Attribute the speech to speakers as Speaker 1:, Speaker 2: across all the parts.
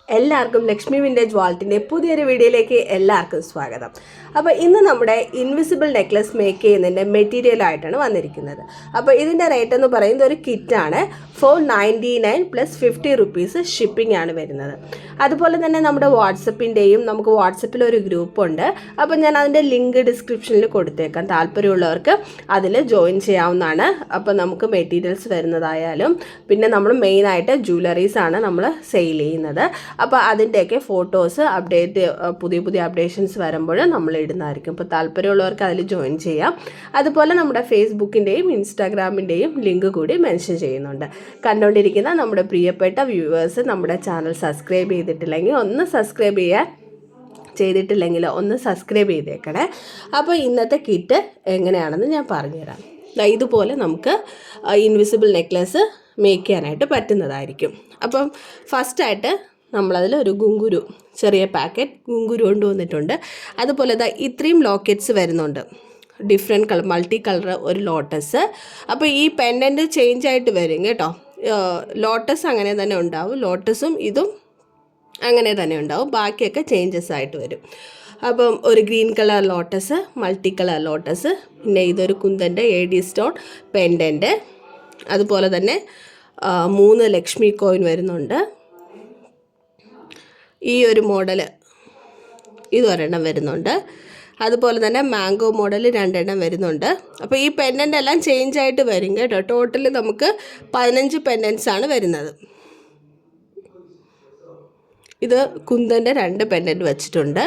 Speaker 1: എല്ലാവർക്കും ലക്ഷ്മി വിൻറ്റേജ് വാൾട്ടിൻ്റെ പുതിയൊരു വീഡിയോയിലേക്ക് എല്ലാവർക്കും സ്വാഗതം. അപ്പോൾ ഇന്ന് നമ്മുടെ ഇൻവിസിബിൾ നെക്ലസ് മേക്ക് ചെയ്യുന്നതിൻ്റെ മെറ്റീരിയലായിട്ടാണ് വന്നിരിക്കുന്നത്. അപ്പോൾ ഇതിൻ്റെ റേറ്റ് എന്ന് പറയുന്നത് ഒരു കിറ്റാണ്. 499 പ്ലസ് 50 റുപ്പീസ് ഷിപ്പിംഗ് ആണ് വരുന്നത്. അതുപോലെ തന്നെ നമ്മുടെ നമുക്ക് വാട്സപ്പിൽ ഒരു ഗ്രൂപ്പുണ്ട്. അപ്പോൾ ഞാൻ അതിൻ്റെ ലിങ്ക് ഡിസ്ക്രിപ്ഷനിൽ കൊടുത്തേക്കാം. താല്പര്യമുള്ളവർക്ക് അതിൽ ജോയിൻ ചെയ്യാവുന്നതാണ്. അപ്പോൾ നമുക്ക് മെറ്റീരിയൽസ് വരുന്നതായാലും പിന്നെ നമ്മൾ മെയിനായിട്ട് ജ്വല്ലറീസാണ് നമ്മൾ സെയിൽ ചെയ്യുന്നത്. അപ്പോൾ അതിൻ്റെയൊക്കെ ഫോട്ടോസ് പുതിയ അപ്ഡേഷൻസ് വരുമ്പോൾ നമ്മൾ ഇടുന്നതായിരിക്കും. അപ്പോൾ താല്പര്യമുള്ളവർക്ക് അതിൽ ജോയിൻ ചെയ്യാം. അതുപോലെ നമ്മുടെ ഫേസ്ബുക്കിൻ്റെയും ഇൻസ്റ്റാഗ്രാമിൻ്റെയും ലിങ്ക് കൂടി മെൻഷൻ ചെയ്യുന്നുണ്ട്. കണ്ടുകൊണ്ടിരിക്കുന്ന നമ്മുടെ പ്രിയപ്പെട്ട വ്യൂവേഴ്സ് നമ്മുടെ ചാനൽ സബ്സ്ക്രൈബ് ചെയ്തിട്ടില്ലെങ്കിൽ ഒന്ന് സബ്സ്ക്രൈബ് ചെയ്തേക്കണേ. അപ്പോൾ ഇന്നത്തെ കിറ്റ് എങ്ങനെയാണെന്ന് ഞാൻ പറഞ്ഞുതരാം. ഇതുപോലെ നമുക്ക് ഇൻവിസിബിൾ നെക്ലസ് മേക്ക് ചെയ്യാനായിട്ട് പറ്റുന്നതായിരിക്കും. അപ്പം ഫസ്റ്റായിട്ട് നമ്മളതിൽ ഒരു ഗുങ്കുരു ചെറിയ പാക്കറ്റ് ഗുങ്കുരു കൊണ്ടുവന്നിട്ടുണ്ട്. അതുപോലെ ഇത്രയും ലോക്കറ്റ്സ് വരുന്നുണ്ട്, ഡിഫറെൻറ്റ് കളർ മൾട്ടി കളർ ഒരു ലോട്ടസ്. അപ്പോൾ ഈ പെൻഡൻറ്റ് ചേഞ്ച് ആയിട്ട് വരും കേട്ടോ. ലോട്ടസ് അങ്ങനെ തന്നെ ഉണ്ടാവും, ലോട്ടസും ഇതും അങ്ങനെ തന്നെ ഉണ്ടാവും, ബാക്കിയൊക്കെ ചേഞ്ചസ് ആയിട്ട് വരും. അപ്പം ഒരു green colour lotus, multi colour lotus, പിന്നെ ഇതൊരു കുന്തൻ്റെ AD സ്റ്റോൺ പെൻഡൻറ്റ്. അതുപോലെ തന്നെ 3 ലക്ഷ്മി കോയിൻ വരുന്നുണ്ട്. ഈ ഒരു മോഡൽ ഇതൊരെണ്ണം വരുന്നുണ്ട്. അതുപോലെ തന്നെ മാംഗോ മോഡൽ 2 എണ്ണം വരുന്നുണ്ട്. അപ്പോൾ ഈ പെൻഡൻ്റ് എല്ലാം ചേഞ്ച് ആയിട്ട് വരും കേട്ടോ. ടോട്ടൽ നമുക്ക് 15 പെൻഡൻസ് ആണ് വരുന്നത്. ഇത് കുന്തൻ്റെ 2 പെൻഡൻറ്റ് വെച്ചിട്ടുണ്ട്.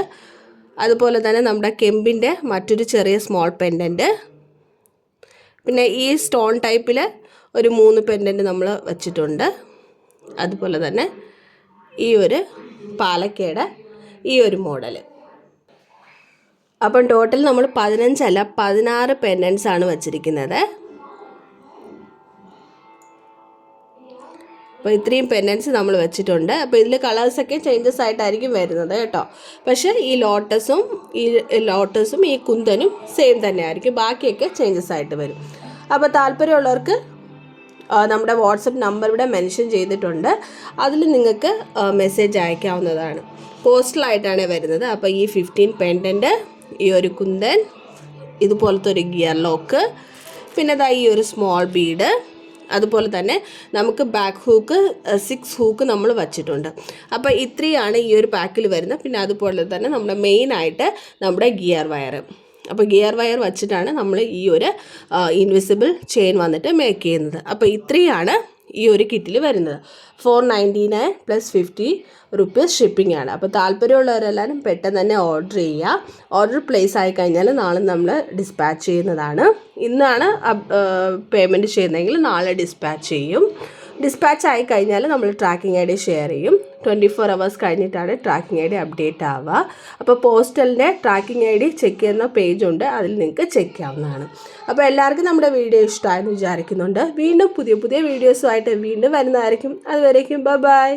Speaker 1: അതുപോലെ തന്നെ നമ്മുടെ കെമ്പിൻ്റെ മറ്റൊരു ചെറിയ സ്മോൾ പെൻഡൻറ്റ്, പിന്നെ ഈ സ്റ്റോൺ ടൈപ്പിൽ ഒരു 3 പെൻഡൻറ്റ് നമ്മൾ വെച്ചിട്ടുണ്ട്. അതുപോലെ തന്നെ ഈ ഒരു പാലക്കയുടെ ഈ ഒരു മോഡൽ. അപ്പം ടോട്ടൽ നമ്മൾ 15 അല്ല 16 പെൻഡൻസ് ആണ് വച്ചിരിക്കുന്നത്. അപ്പോൾ ഇത്രയും പെൻഡൻസ് നമ്മൾ വെച്ചിട്ടുണ്ട്. അപ്പോൾ ഇതിൽ കളേഴ്സൊക്കെ ചേഞ്ചസ് ആയിട്ടായിരിക്കും വരുന്നത് കേട്ടോ. പക്ഷേ ഈ ലോട്ടസും ഈ കുന്തനും സെയിം തന്നെ ആയിരിക്കും, ബാക്കിയൊക്കെ ചേഞ്ചസ് ആയിട്ട് വരും. അപ്പോൾ താല്പര്യമുള്ളവർക്ക് നമ്മുടെ വാട്സപ്പ് നമ്പർ ഇവിടെ മെൻഷൻ ചെയ്തിട്ടുണ്ട്. അതിൽ നിങ്ങൾക്ക് മെസ്സേജ് അയക്കാവുന്നതാണ്. പോസ്റ്റലായിട്ടാണ് വരുന്നത്. അപ്പോൾ ഈ 15 പെൻഡൻറ്റ്, ഈ ഒരു കുന്തൻ, ഇതുപോലത്തെ ഒരു ഗിയർ ലോക്ക്, പിന്നെ ഈ ഒരു സ്മോൾ ബീഡ്, അതുപോലെ തന്നെ നമുക്ക് ബാക്ക് ഹൂക്ക് 6 ഹൂക്ക് നമ്മൾ വച്ചിട്ടുണ്ട്. അപ്പോൾ ഇത്രയാണ് ഈ ഒരു പാക്കിൽ വരുന്നത്. പിന്നെ അതുപോലെ തന്നെ നമ്മുടെ മെയിനായിട്ട് നമ്മുടെ ഗിയർ വയർ. അപ്പോൾ ഗിയർ വയർ വച്ചിട്ടാണ് നമ്മൾ ഈ ഒരു ഇൻവിസിബിൾ ചെയിൻ വന്നിട്ട് മേക്ക് ചെയ്യുന്നത്. അപ്പോൾ ഇത്രയാണ് ഈ ഒരു കിറ്റിൽ വരുന്നത്. 499 പ്ലസ് 50 റുപ്പീസ് ഷിപ്പിംഗ് ആണ്. അപ്പോൾ താല്പര്യമുള്ളവരെല്ലാവരും പെട്ടെന്ന് തന്നെ ഓർഡർ ചെയ്യുക. ഓർഡർ പ്ലേസ് ആയി കഴിഞ്ഞാൽ നാളെ നമ്മൾ ഡിസ്പാച്ച് ചെയ്യുന്നതാണ്. ഇന്നാണ് പേയ്മെൻറ്റ് ചെയ്യുന്നതെങ്കിൽ നാളെ ഡിസ്പാച്ച് ചെയ്യും. ഡിസ്പാച്ച് ആയി കഴിഞ്ഞാൽ നമ്മൾ ട്രാക്കിംഗ് ID ഷെയർ ചെയ്യും. 24 hours കഴിഞ്ഞിട്ടാണ് ട്രാക്കിംഗ് ID അപ്ഡേറ്റ് ആവുക. അപ്പോൾ പോസ്റ്റലിൻ്റെ ട്രാക്കിംഗ് ID ചെക്ക് ചെയ്യുന്ന പേജുണ്ട്, അതിൽ നിങ്ങൾക്ക് ചെക്ക് ചെയ്യാവുന്നതാണ്. അപ്പോൾ എല്ലാവർക്കും നമ്മുടെ വീഡിയോ ഇഷ്ടമായെന്ന് വിചാരിക്കുന്നുണ്ട്. വീണ്ടും പുതിയ വീഡിയോസുമായിട്ട് വീണ്ടും വരുന്നതായിരിക്കും. അതുവരേക്കും ബൈ.